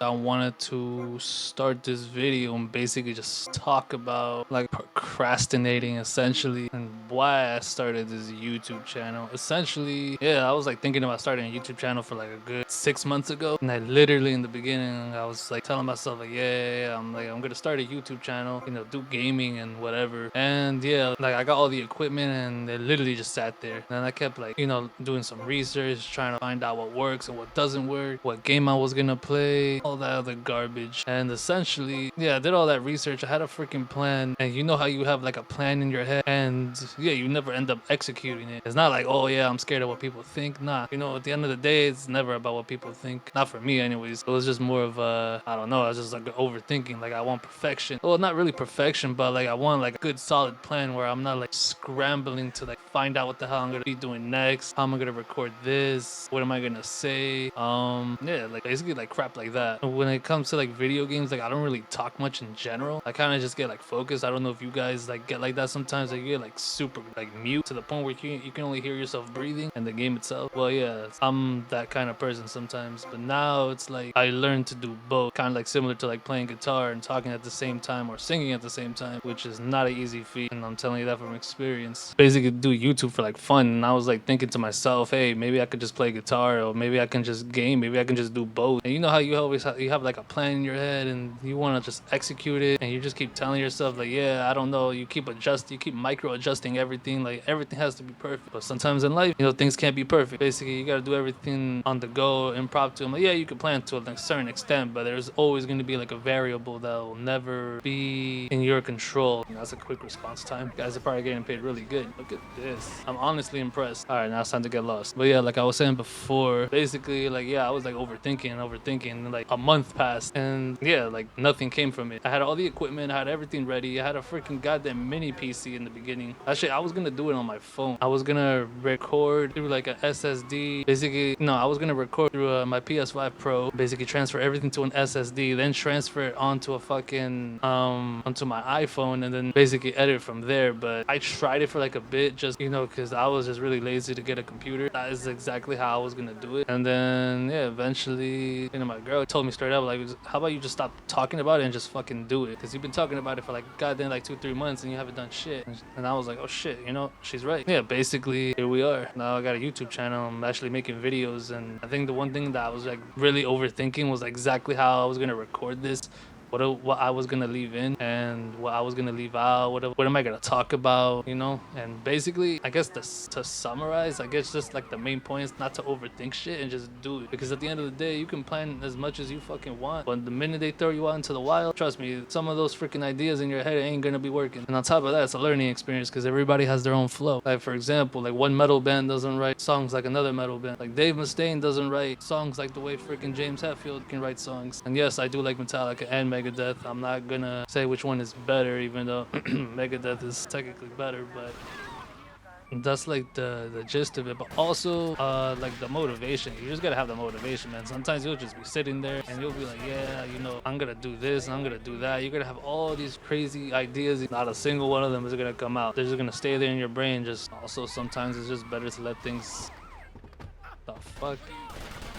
I wanted to start this video and basically just talk about like procrastinating essentially and why I started this YouTube channel. Essentially, yeah, I was like thinking about starting a YouTube channel for like a good 6 months ago. And I literally in the beginning, I was like telling myself like, yeah, I'm gonna start a YouTube channel, do gaming and whatever. And yeah, like I got all the equipment and it literally just sat there. And I kept like, doing some research, trying to find out what works and what doesn't work, what game I was gonna play, all that other garbage. And essentially, yeah, I did all that research. I had a freaking plan. And you know how you have like a plan in your head and yeah, you never end up executing it. It's not like, oh yeah, I'm scared of what people think. Nah, at the end of the day, it's never about what people think. Not for me, anyways. It was just more of I don't know. I was just like overthinking. Like I want perfection. Well, not really perfection, but like I want like a good solid plan where I'm not like scrambling to like find out what the hell I'm gonna be doing next. How am I gonna record this? What am I gonna say? Yeah, like basically like crap like that. When it comes to like video games, like I don't really talk much in general. I kind of just get like focused. I don't know if you guys like get like that sometimes. Like you get like super like mute to the point where you can only hear yourself breathing and the game itself. Well, yeah, I'm that kind of person sometimes. But now it's like I learned to do both, kind of like similar to like playing guitar and talking at the same time or singing at the same time, which is not an easy feat. And I'm telling you that from experience. Basically, do YouTube for like fun. And I was like thinking to myself, hey, maybe I could just play guitar or maybe I can just game. Maybe I can just do both. And you know how you always you have like a plan in your head and you want to just execute it and you just keep telling yourself like, yeah, I don't know. You keep micro adjusting everything. Like everything has to be perfect. But sometimes in life, things can't be perfect. Basically, you got to do everything on the go, impromptu. I'm like, yeah, you can plan to a certain extent, but there's always going to be like a variable that will never be in your control. That's a quick response time. You guys are probably getting paid really good. Look at this. I'm honestly impressed. All right, now it's time to get lost. But yeah, like I was saying before, basically, like, yeah, I was like overthinking. And like a month passed and yeah, like nothing came from it. I had all the equipment, I had everything ready. I had a freaking goddamn mini PC in the beginning. Actually, I was gonna do it on my phone. I was gonna record through like an SSD. Basically, no, I was gonna record through my PS5 Pro. Basically, transfer everything to an SSD, then transfer it onto a fucking onto my iPhone, and then basically edit from there. But I tried it for like a bit, just because I was just really lazy to get a computer. That is exactly how I was gonna do it. And then yeah, eventually, my girl told me straight up like, how about you just stop talking about it and just fucking do it? Because you've been talking about it for like goddamn like 2-3 months and you haven't done shit. And I was like, oh shit, she's right. Yeah, basically here we are. Now I got a YouTube channel. I'm actually making videos, and I think the one thing that I was like really overthinking was exactly how I was gonna record this, what I was gonna leave in and what I was gonna leave out. What am I gonna talk about? And basically, I guess to summarize, I guess just like the main point is not to overthink shit and just do it. Because at the end of the day, you can plan as much as you fucking want, but the minute they throw you out into the wild, trust me, some of those freaking ideas in your head ain't gonna be working. And on top of that, it's a learning experience because everybody has their own flow. Like for example, like one metal band doesn't write songs like another metal band. Like Dave Mustaine doesn't write songs like the way freaking James Hetfield can write songs. And yes, I do like Metallica and Megadeth. I'm not gonna say which one is better, even though Megadeth is technically better, but that's like the gist of it. But also like the motivation, you just gotta have the motivation, man. Sometimes you'll just be sitting there and you'll be like, yeah, I'm gonna do this and I'm gonna do that. You're gonna have all these crazy ideas, not a single one of them is gonna come out. They're just gonna stay there in your brain. Just also sometimes it's just better to let things, the fuck.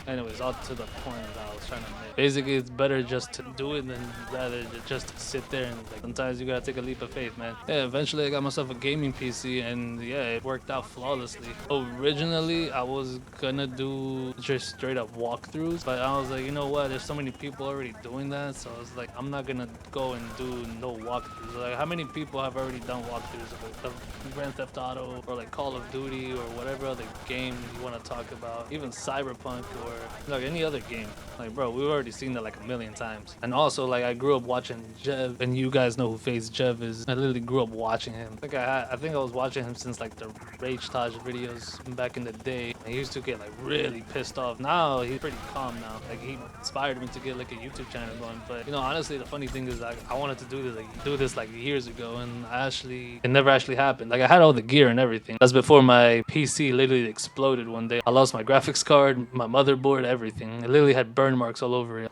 Anyways, all to the point that I was trying to make. Basically, it's better just to do it than rather just to sit there and like sometimes you gotta take a leap of faith, man. Yeah, eventually I got myself a gaming PC and yeah, it worked out flawlessly. Originally, I was gonna do just straight up walkthroughs, but I was like, you know what? There's so many people already doing that, so I was like, I'm not gonna go and do no walkthroughs. Like, how many people have already done walkthroughs of Grand Theft Auto or like Call of Duty or whatever other game you want to talk about, even Cyberpunk or like any other game? Like, bro, we've already seen that like a million times. And also, like, I grew up watching Jev, and you guys know who FaZe Jev is. I literally grew up watching him. I think I was watching him since like the Rage Taj videos back in the day. I used to get like really pissed off. Now he's pretty calm now. Like, he inspired me to get like a YouTube channel going. But honestly, the funny thing is like I wanted to do this like years ago, and it never actually happened. Like, I had all the gear and everything. That's before my PC literally exploded one day. I lost my graphics card, my motherboard, everything. It literally had burn marks all over it.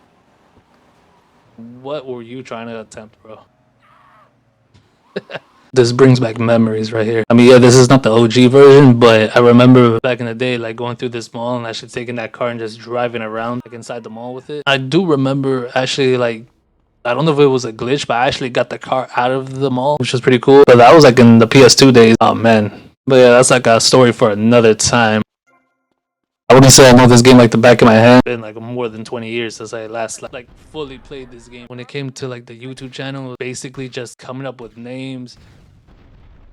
What were you trying to attempt, bro? This brings back memories right here. I mean, yeah, this is not the OG version, but I remember back in the day, like going through this mall and actually taking that car and just driving around like inside the mall with it. I do remember actually like I don't know if it was a glitch, but I actually got the car out of the mall, which was pretty cool. But that was like in the PS2 days. Oh man. But yeah, that's like a story for another time. I wouldn't say I know this game like the back of my hand. It's been like more than 20 years since I last like fully played this game. When it came to like the YouTube channel, it was basically just coming up with names.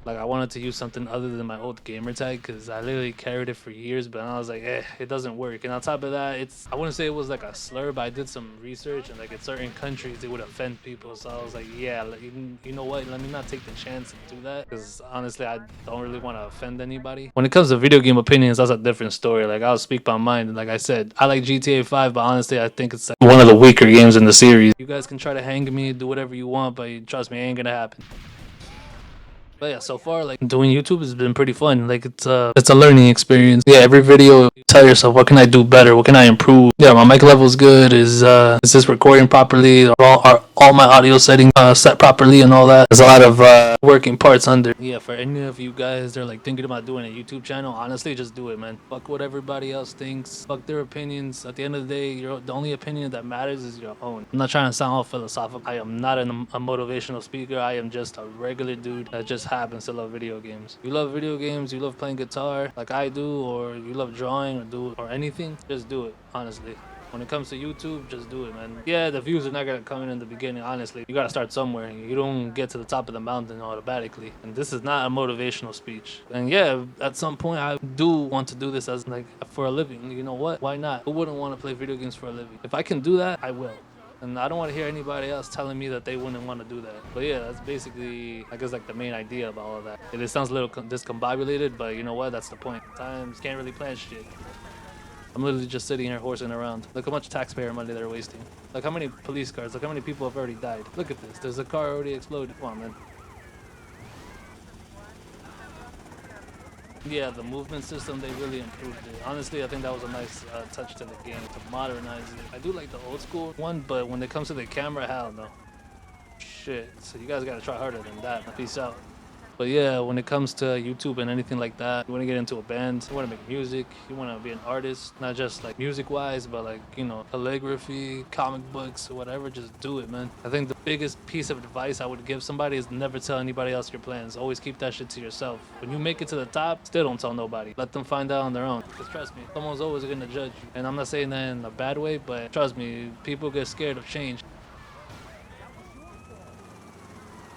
Like I wanted to use something other than my old gamer tag because I literally carried it for years, but I was like, it doesn't work. And on top of that, I wouldn't say it was like a slur, but I did some research and like in certain countries it would offend people. So I was like, yeah, like, you know what? Let me not take the chance and do that because honestly, I don't really want to offend anybody. When it comes to video game opinions, that's a different story. Like I'll speak my mind. Like I said, I like GTA 5, but honestly, I think it's like one of the weaker games in the series. You guys can try to hang me, do whatever you want, but trust me, it ain't gonna happen. But yeah, so far like doing YouTube has been pretty fun. Like it's a learning experience. Yeah, every video you tell yourself, what can I do better? What can I improve? Yeah, my mic level's good. Is this recording properly? Are all my audio settings set properly and all that? There's a lot of working parts under. Yeah, for any of you guys that are like thinking about doing a YouTube channel, honestly, just do it, man. Fuck what everybody else thinks. Fuck their opinions. At the end of the day, the only opinion that matters is your own. I'm not trying to sound all philosophical. I am not a motivational speaker. I am just a regular dude that just happens to love video games. You love video games, you love playing guitar like I do, or you love drawing or anything, just do it, honestly. When it comes to YouTube, just do it, man. Yeah, the views are not gonna come in the beginning, honestly. You gotta start somewhere. You don't get to the top of the mountain automatically. And this is not a motivational speech. And yeah, at some point, I do want to do this as like for a living. You know what? Why not? Who wouldn't want to play video games for a living? If I can do that, I will. And I don't want to hear anybody else telling me that they wouldn't want to do that. But yeah, that's basically, I guess, like the main idea about all of that. It sounds a little discombobulated, but you know what? That's the point. Sometimes can't really plan shit. I'm literally just sitting here horsing around. Look how much taxpayer money they're wasting. Look how many police cars. Look how many people have already died. Look at this. There's a car already exploded. Come on, man. Yeah, the movement system, they really improved it. Honestly, I think that was a nice touch to the game to modernize it. I do like the old school one, but when it comes to the camera, hell no. Shit. So you guys gotta try harder than that. Peace out. But yeah, when it comes to YouTube and anything like that, you want to get into a band, you want to make music, you want to be an artist, not just like music wise, but like, you know, calligraphy, comic books, or whatever, just do it, man. I think the biggest piece of advice I would give somebody is never tell anybody else your plans. Always keep that shit to yourself. When you make it to the top, still don't tell nobody. Let them find out on their own. Because trust me, someone's always going to judge you. And I'm not saying that in a bad way, but trust me, people get scared of change.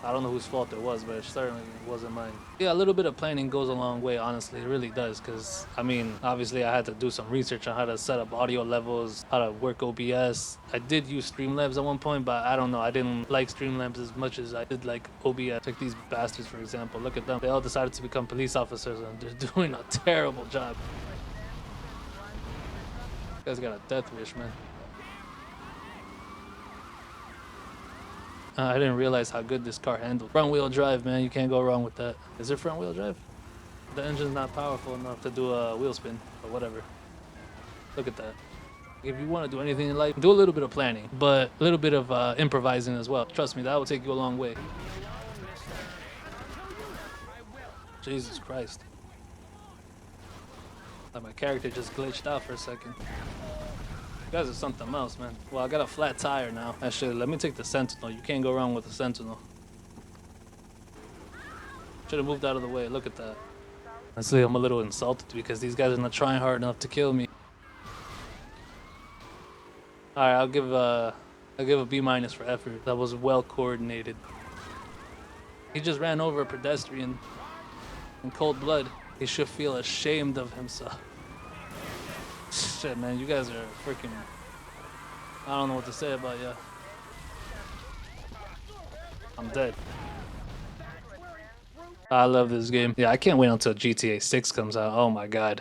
I don't know whose fault it was, but it certainly wasn't mine. Yeah, a little bit of planning goes a long way, honestly. It really does, because, I mean, obviously I had to do some research on how to set up audio levels, how to work OBS. I did use Streamlabs at one point, but I don't know. I didn't like Streamlabs as much as I did like OBS. Like these bastards, for example. Look at them. They all decided to become police officers, and they're doing a terrible job. You guys got a death wish, man. I didn't realize how good this car handled. Front wheel drive, man, you can't go wrong with that. Is it front wheel drive? The engine's not powerful enough to do a wheel spin, but whatever. Look at that. If you want to do anything in life, do a little bit of planning, but a little bit of improvising as well. Trust me, that will take you a long way. Jesus Christ. Like my character just glitched out for a second. You guys are something else, man. Well, I got a flat tire now. Actually, let me take the Sentinel. You can't go wrong with the Sentinel. Should have moved out of the way. Look at that. Honestly, I'm a little insulted because these guys are not trying hard enough to kill me. Alright, I'll give a B- for effort. That was well coordinated. He just ran over a pedestrian in cold blood. He should feel ashamed of himself. Shit, man, you guys are freaking... I don't know what to say about ya. I'm dead. I love this game. Yeah, I can't wait until GTA 6 comes out. Oh my god.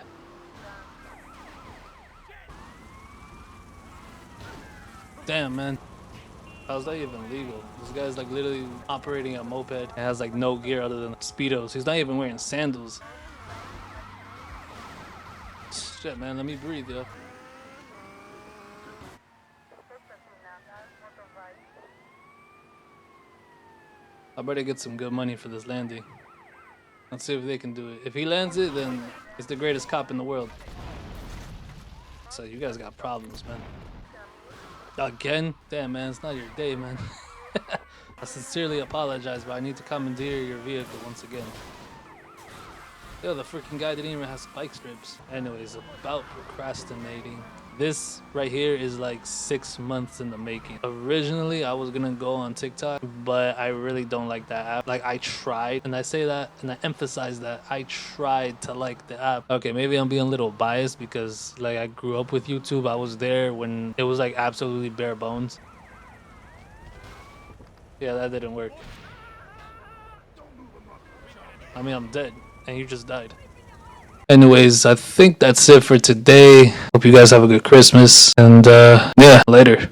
Damn, man. How's that even legal? This guy's like literally operating a moped. It has like no gear other than Speedos. He's not even wearing sandals. Shit, man, let me breathe, yo. I better get some good money for this landing. Let's see if they can do it. If he lands it, then he's the greatest cop in the world. So you guys got problems, man. Again? Damn, man, it's not your day, man. I sincerely apologize, but I need to commandeer your vehicle once again. Yo, the freaking guy didn't even have spike strips. Anyways, about procrastinating. This right here is like 6 months in the making. Originally, I was gonna go on TikTok, but I really don't like that app. Like, I tried, and I say that, and I emphasize that I tried to like the app. Okay, maybe I'm being a little biased because, like, I grew up with YouTube. I was there when it was like absolutely bare bones. Yeah, that didn't work. I mean, I'm dead, and you just died. Anyways, I think that's it for today. Hope you guys have a good Christmas, and yeah, later.